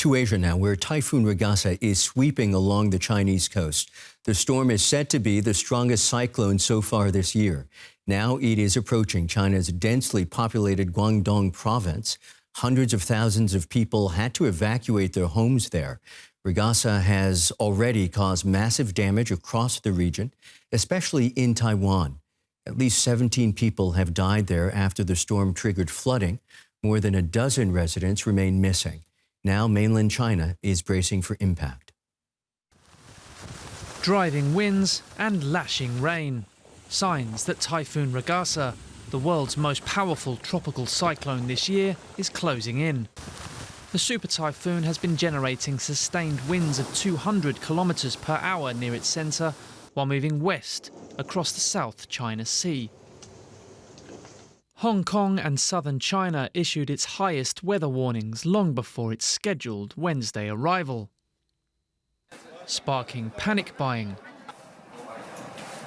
To Asia now, where Typhoon Ragasa is sweeping along the Chinese coast. The storm is said to be the strongest cyclone so far this year. Now it is approaching China's densely populated Guangdong province. Hundreds of thousands of people had to evacuate their homes there. Ragasa has already caused massive damage across the region, especially in Taiwan. At least 17 people have died there after the storm triggered flooding. More than a dozen residents remain missing. Now mainland China is bracing for impact. Driving winds and lashing rain. Signs that Typhoon Ragasa, the world's most powerful tropical cyclone this year, is closing in. The super typhoon has been generating sustained winds of 200 kilometers per hour near its center, while moving west across the South China Sea. Hong Kong and southern China issued its highest weather warnings long before its scheduled Wednesday arrival, sparking panic buying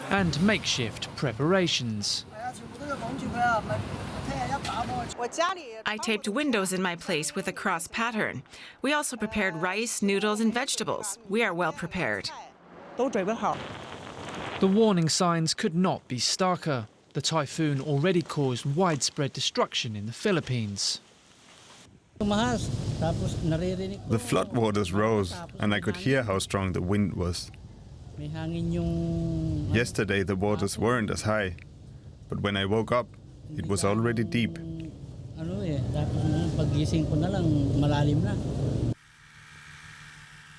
and makeshift preparations. I taped windows in my place with a cross pattern. We also prepared rice, noodles and vegetables. We are well prepared. The warning signs could not be starker. The typhoon already caused widespread destruction in the Philippines. The floodwaters rose, and I could hear how strong the wind was. Yesterday the waters weren't as high, but when I woke up, it was already deep.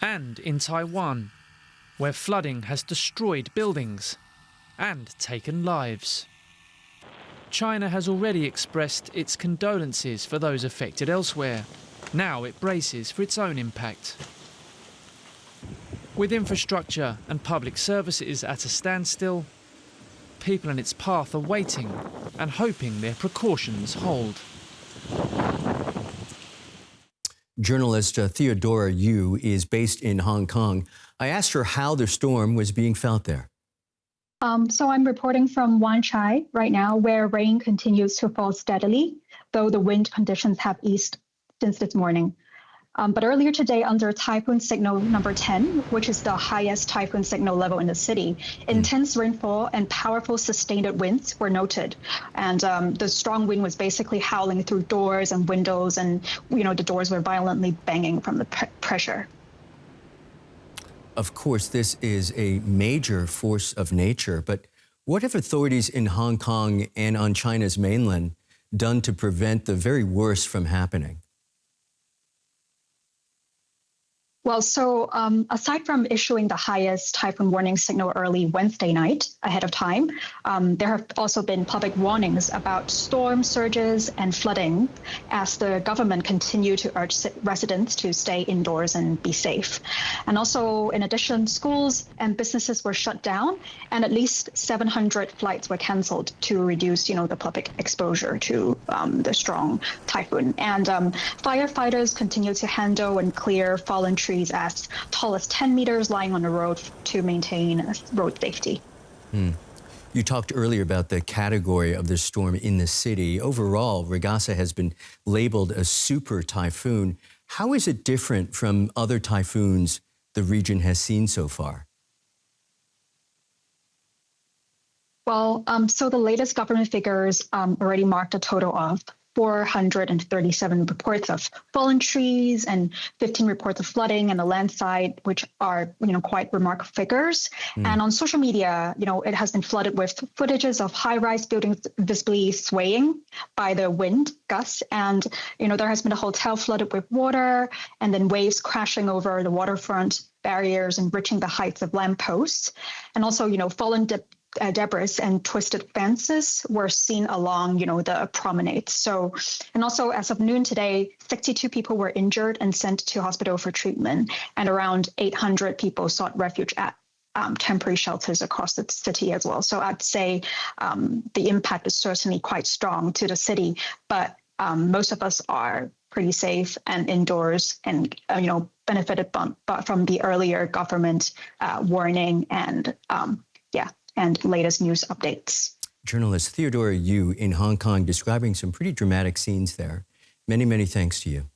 And in Taiwan, where flooding has destroyed buildings and taken lives. China has already expressed its condolences for those affected elsewhere. Now it braces for its own impact. With infrastructure and public services at a standstill, people in its path are waiting and hoping their precautions hold. Journalist Theodora Yu is based in Hong Kong. I asked her how the storm was being felt there. So I'm reporting from Wan Chai right now, where rain continues to fall steadily, though the wind conditions have eased since this morning. But earlier today, under typhoon signal number 10, which is the highest typhoon signal level in the city, intense rainfall and powerful sustained winds were noted. And the strong wind was basically howling through doors and windows, and the doors were violently banging from the pressure. Of course, this is a major force of nature, but what have authorities in Hong Kong and on China's mainland done to prevent the very worst from happening? Well, so aside from issuing the highest typhoon warning signal early Wednesday night ahead of time, there have also been public warnings about storm surges and flooding as the government continue to urge residents to stay indoors and be safe. And also, in addition, schools and businesses were shut down, and at least 700 flights were canceled to reduce, the public exposure to the strong typhoon. And firefighters continue to handle and clear fallen trees as tall as 10 meters lying on the road to maintain road safety. You talked earlier about the category of the storm in the city. Overall, Ragasa has been labeled a super typhoon. How is it different from other typhoons the region has seen so far? Well, so the latest government figures already marked a total of 437 reports of fallen trees and 15 reports of flooding and a landslide, which are, quite remarkable figures. And on social media, it has been flooded with footages of high-rise buildings visibly swaying by the wind gusts. And, there has been a hotel flooded with water and then waves crashing over the waterfront barriers and reaching the heights of lampposts. And also, fallen debris and twisted fences were seen along, the promenade. So, and also as of noon today, 62 people were injured and sent to hospital for treatment, and around 800 people sought refuge at temporary shelters across the city as well. So I'd say the impact is certainly quite strong to the city, but most of us are pretty safe and indoors and, benefited from the earlier government warning and, and latest news updates. Journalist Theodora Yu in Hong Kong describing some pretty dramatic scenes there. Many, many thanks to you.